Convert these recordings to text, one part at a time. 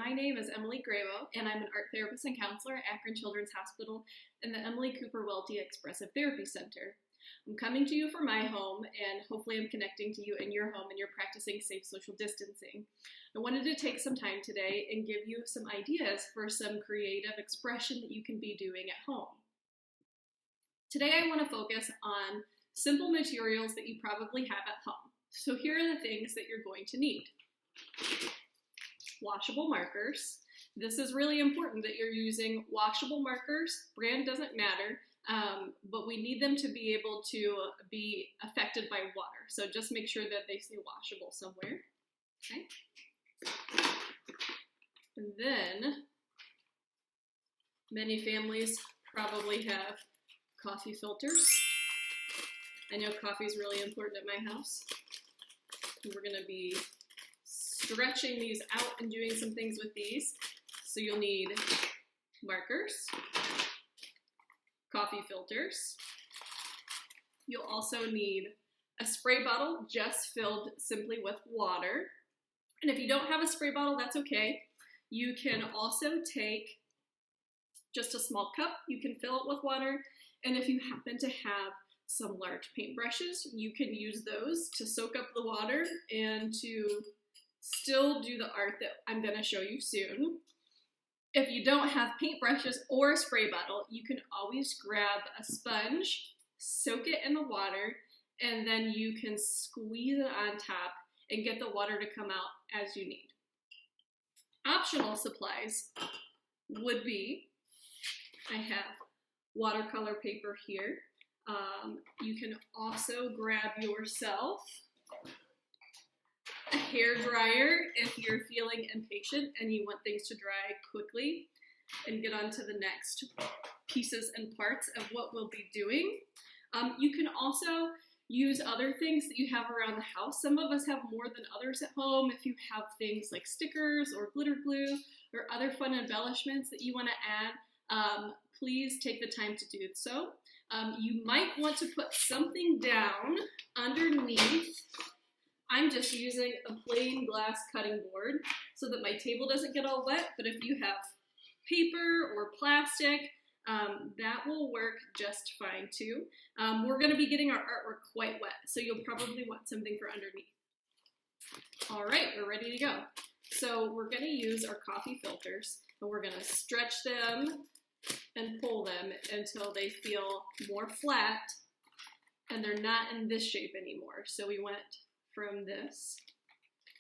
my name is Emily Gravo, and I'm an art therapist and counselor at Akron Children's Hospital and the Emily Cooper Welty Expressive Therapy Center. I'm coming to you from my home, and hopefully I'm connecting to you in your home and you're practicing safe social distancing. I wanted to take some time today and give you some ideas for some creative expression that you can be doing at home. Today I want to focus on simple materials that you probably have at home. So here are the things that you're going to need. Washable markers. This is really important that you're using washable markers. Brand doesn't matter, but we need them to be able to be affected by water. So just make sure that they say washable somewhere. Okay. And then many families probably have coffee filters. I know coffee is really important at my house. We're going to be stretching these out and doing some things with these. So you'll need markers, coffee filters. You'll also need a spray bottle just filled simply with water. And if you don't have a spray bottle, that's okay. You can also take just a small cup. You can fill it with water. And if you happen to have some large paintbrushes, you can use those to soak up the water and to still do the art that I'm going to show you soon. If you don't have paintbrushes or a spray bottle, you can always grab a sponge, soak it in the water, and then you can squeeze it on top and get the water to come out as you need. Optional supplies would be, I have watercolor paper here. You can also grab yourself a hair dryer if you're feeling impatient and you want things to dry quickly and get on to the next pieces and parts of what we'll be doing. You can also use other things that you have around the house. Some of us have more than others at home. If you have things like stickers or glitter glue or other fun embellishments that you want to add, please take the time to do so. You might want to put something down underneath. I'm just using a plain glass cutting board so that my table doesn't get all wet, but if you have paper or plastic, that will work just fine too. We're going to be getting our artwork quite wet, so you'll probably want something for underneath. All right, we're ready to go. So we're going to use our coffee filters, and we're going to stretch them and pull them until they feel more flat and they're not in this shape anymore. So we went from this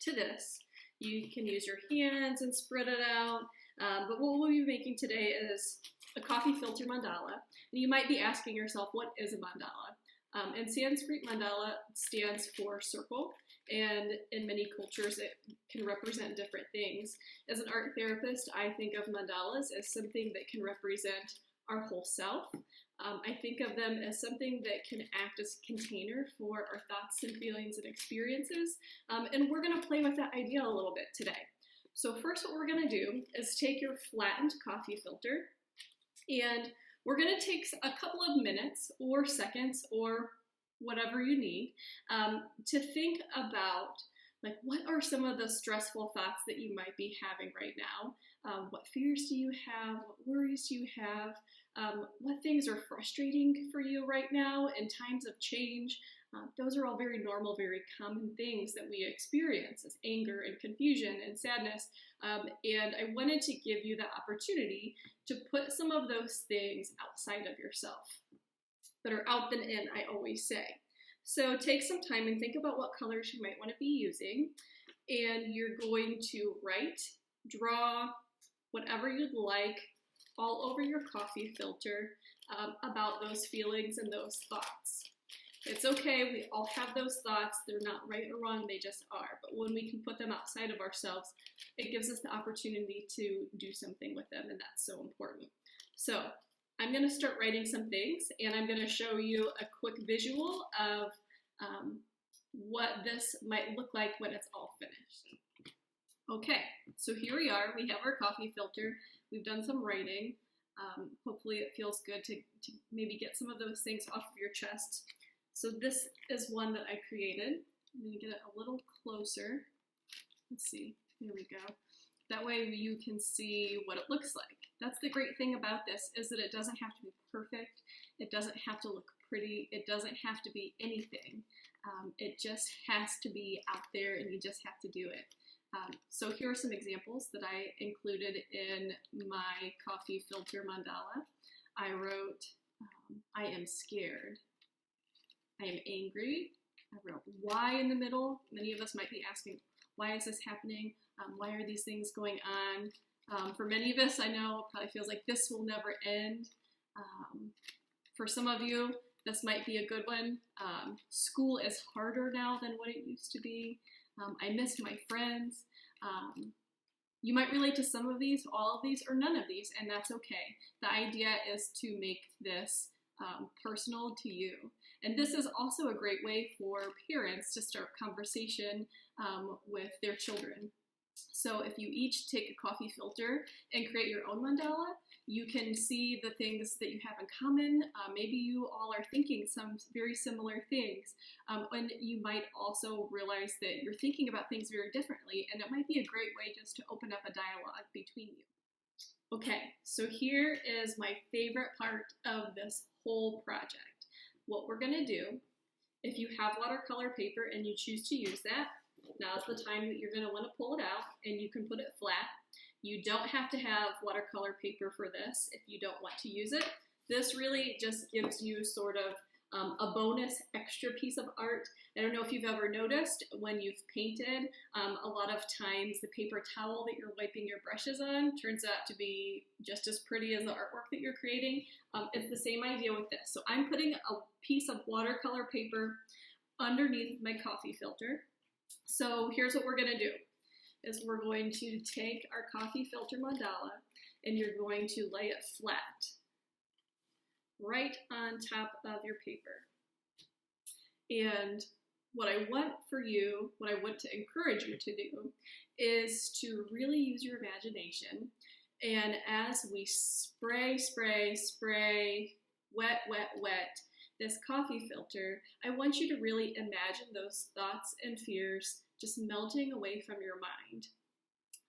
to this. You can use your hands and spread it out, but what we'll be making today is a coffee filter mandala. And you might be asking yourself, what is a mandala? In Sanskrit, mandala stands for circle, and in many cultures it can represent different things. As an art therapist, I think of mandalas as something that can represent our whole self. I think of them as something that can act as a container for our thoughts and feelings and experiences, and we're going to play with that idea a little bit today. So first what we're going to do is take your flattened coffee filter, and we're going to take a couple of minutes or seconds or whatever you need to think about, like, what are some of the stressful thoughts that you might be having right now? What fears do you have? What worries do you have? What things are frustrating for you right now in times of change? Those are all very normal, very common things that we experience as anger and confusion and sadness. And I wanted to give you the opportunity to put some of those things outside of yourself. Better out than in, I always say. So take some time and think about what colors you might want to be using. And you're going to write, draw, whatever you'd like all over your coffee filter about those feelings and those thoughts. It's okay, we all have those thoughts. They're not right or wrong, they just are. But when we can put them outside of ourselves, it gives us the opportunity to do something with them, and that's so important. So I'm going to start writing some things, and I'm going to show you a quick visual of what this might look like when it's all finished. Okay, so here we are. We have our coffee filter. We've done some writing. Hopefully it feels good to maybe get some of those things off of your chest. So this is one that I created. I'm going to get it a little closer. Let's see. Here we go. The That way you can see what it looks like. That's the great thing about this, is that it doesn't have to be perfect. It doesn't have to look pretty. It doesn't have to be anything. It just has to be out there, and you just have to do it. So here are some examples that I included in my coffee filter mandala. I wrote, I am scared. I am angry. I wrote why in the middle. Many of us might be asking, why is this happening? Why are these things going on? For many of us, I know it probably feels like this will never end. For some of you, this might be a good one. School is harder now than what it used to be. I missed my friends. You might relate to some of these, all of these, or none of these, and that's okay. The idea is to make this personal to you. And this is also a great way for parents to start conversation with their children. So if you each take a coffee filter and create your own mandala, you can see the things that you have in common. Maybe you all are thinking some very similar things. And you might also realize that you're thinking about things very differently, and it might be a great way just to open up a dialogue between you. Okay, so here is my favorite part of this whole project. What we're gonna do, if you have watercolor paper and you choose to use that, now's the time that you're gonna wanna pull it out, and you can put it flat. You don't have to have watercolor paper for this if you don't want to use it. This really just gives you sort of a bonus extra piece of art. I don't know if you've ever noticed when you've painted, a lot of times the paper towel that you're wiping your brushes on turns out to be just as pretty as the artwork that you're creating. It's the same idea with this. So I'm putting a piece of watercolor paper underneath my coffee filter. So here's what we're gonna do, is we're going to take our coffee filter mandala, and you're going to lay it flat right on top of your paper. And what I want for you, what I want to encourage you to do, is to really use your imagination. And as we spray, spray, spray, wet, wet, wet, this coffee filter, I want you to really imagine those thoughts and fears just melting away from your mind.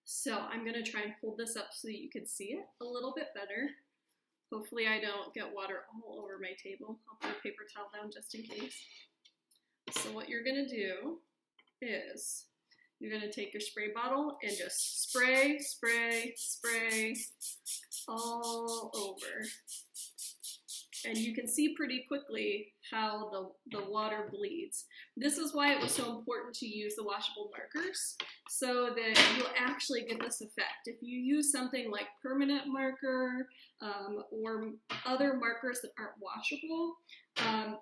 So I'm gonna try and hold this up so that you can see it a little bit better. Hopefully I don't get water all over my table. I'll put a paper towel down just in case. So what you're gonna do is you're gonna take your spray bottle and just spray, spray, spray all over. And you can see pretty quickly how the water bleeds. This is why it was so important to use the washable markers, so that you'll actually get this effect. If you use something like permanent marker or other markers that aren't washable,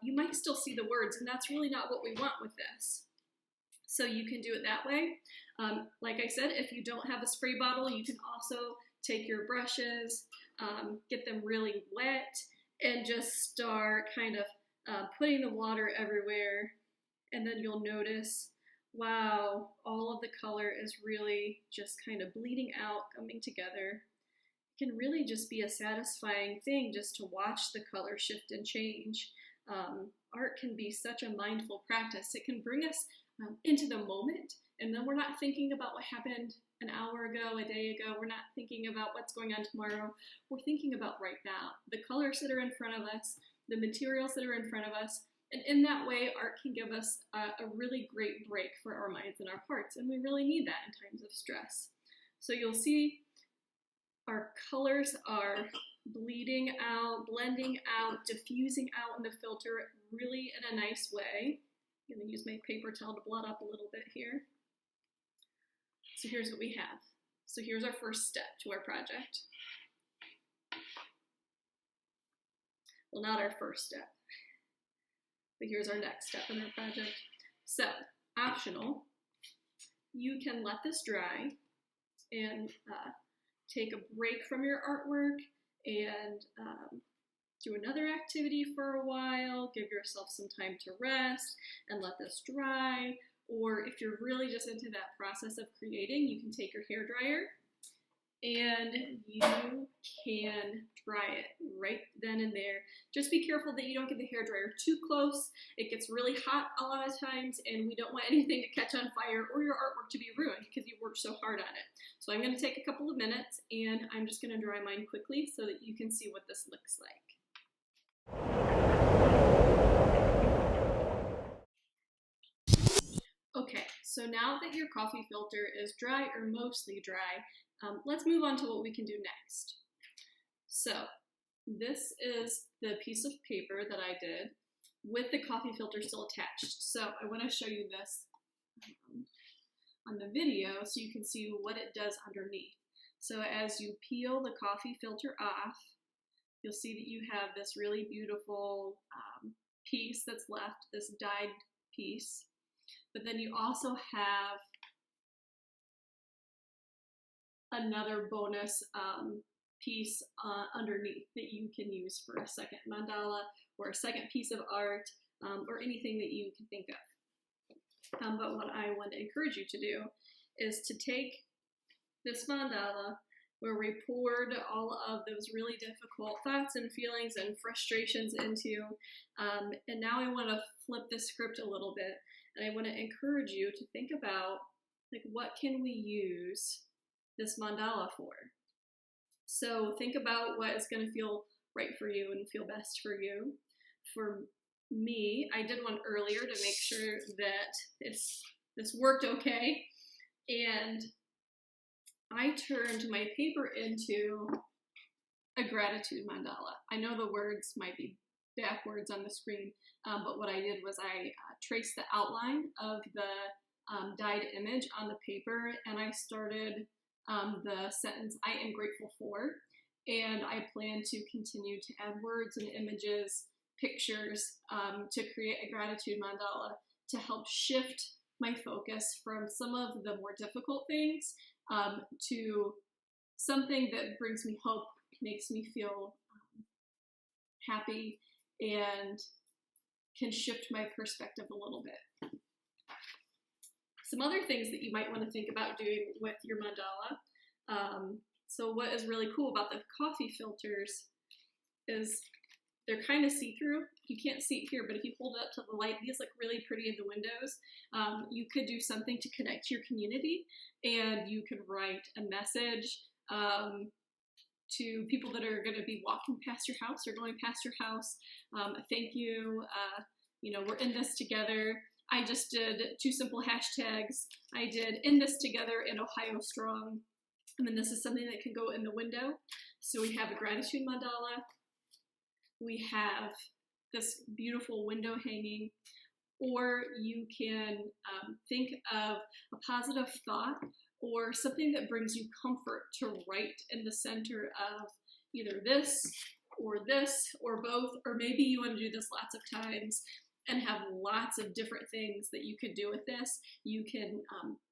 you might still see the words, and that's really not what we want with this. So you can do it that way. Like I said, if you don't have a spray bottle, you can also take your brushes, get them really wet, and just start kind of putting the water everywhere. And then you'll notice, wow, all of the color is really just kind of bleeding out, coming together. It can really just be a satisfying thing just to watch the color shift and change. Art can be such a mindful practice. It can bring us into the moment, and then we're not thinking about what happened an hour ago, a day ago. We're not thinking about what's going on tomorrow. We're thinking about right now, the colors that are in front of us, the materials that are in front of us. And in that way, art can give us a really great break for our minds and our hearts. And we really need that in times of stress. So you'll see our colors are bleeding out, blending out, diffusing out in the filter really in a nice way. I'm gonna use my paper towel to blot up a little bit here. So here's what we have. So here's our first step to our project. Well, not our first step, but here's our next step in our project. So, optional, you can let this dry and take a break from your artwork and do another activity for a while, give yourself some time to rest and let this dry. Or if you're really just into that process of creating, you can take your hairdryer and you can dry it right then and there. Just be careful that you don't get the hairdryer too close. It gets really hot a lot of times, and we don't want anything to catch on fire or your artwork to be ruined because you worked so hard on it. So I'm going to take a couple of minutes, and I'm just going to dry mine quickly so that you can see what this looks like. Okay, so now that your coffee filter is dry or mostly dry, let's move on to what we can do next. So this is the piece of paper that I did with the coffee filter still attached. So I want to show you this on the video so you can see what it does underneath. So as you peel the coffee filter off, you'll see that you have this really beautiful piece that's left, this dyed piece. But then you also have another bonus piece underneath that you can use for a second mandala or a second piece of art or anything that you can think of. But what I want to encourage you to do is to take this mandala where we poured all of those really difficult thoughts and feelings and frustrations into, and now I want to flip the script a little bit, and I want to encourage you to think about, like, what can we use this mandala for? So think about what is going to feel right for you and feel best for you. For me, I did one earlier to make sure that this worked okay, and I turned my paper into a gratitude mandala. I know the words might be backwards on the screen, but what I did was I traced the outline of the dyed image on the paper, and I started the sentence, "I am grateful for," and I plan to continue to add words and images, pictures, to create a gratitude mandala to help shift my focus from some of the more difficult things to something that brings me hope, makes me feel happy, and can shift my perspective a little bit. Some other things that you might want to think about doing with your mandala. So what is really cool about the coffee filters is they're kind of see-through. You can't see it here, but if you hold it up to the light, these look really pretty in the windows. You could do something to connect to your community, and you could write a message to people that are going to be walking past your house or going past your house. Thank you. We're in this together. I just did 2 simple hashtags. I did "in this together" and "Ohio strong." And then this is something that can go in the window. So we have a gratitude mandala. We have this beautiful window hanging, or you can think of a positive thought or something that brings you comfort to write in the center of either this or both, or maybe you want to do this lots of times and have lots of different things that you could do with this. You can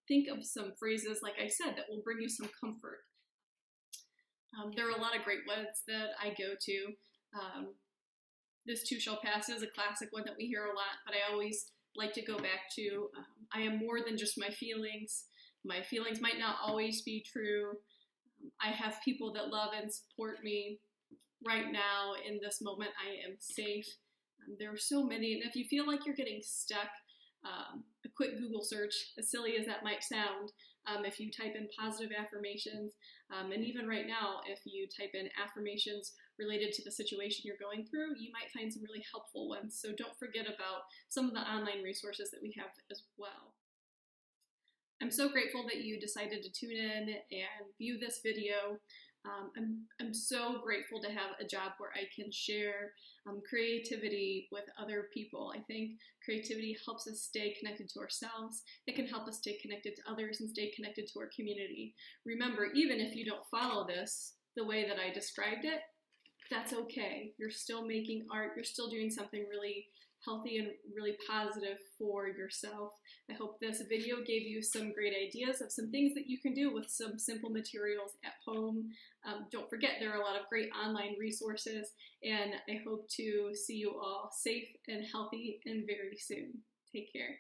think of some phrases, like I said, that will bring you some comfort. There are a lot of great ones that I go to. This "too shall pass" is a classic one that we hear a lot, but I always like to go back to, I am more than just my feelings. My feelings might not always be true. I have people that love and support me right now in this moment. I am safe. There are so many, and if you feel like you're getting stuck, a quick Google search, as silly as that might sound, if you type in positive affirmations, and even right now, if you type in affirmations related to the situation you're going through, you might find some really helpful ones. So don't forget about some of the online resources that we have as well. I'm so grateful that you decided to tune in and view this video. I'm so grateful to have a job where I can share creativity with other people. I think creativity helps us stay connected to ourselves. It can help us stay connected to others and stay connected to our community. Remember, even if you don't follow this the way that I described it, that's okay. You're still making art. You're still doing something really healthy and really positive for yourself. I hope this video gave you some great ideas of some things that you can do with some simple materials at home. Don't forget, there are a lot of great online resources, and I hope to see you all safe and healthy and very soon. Take care.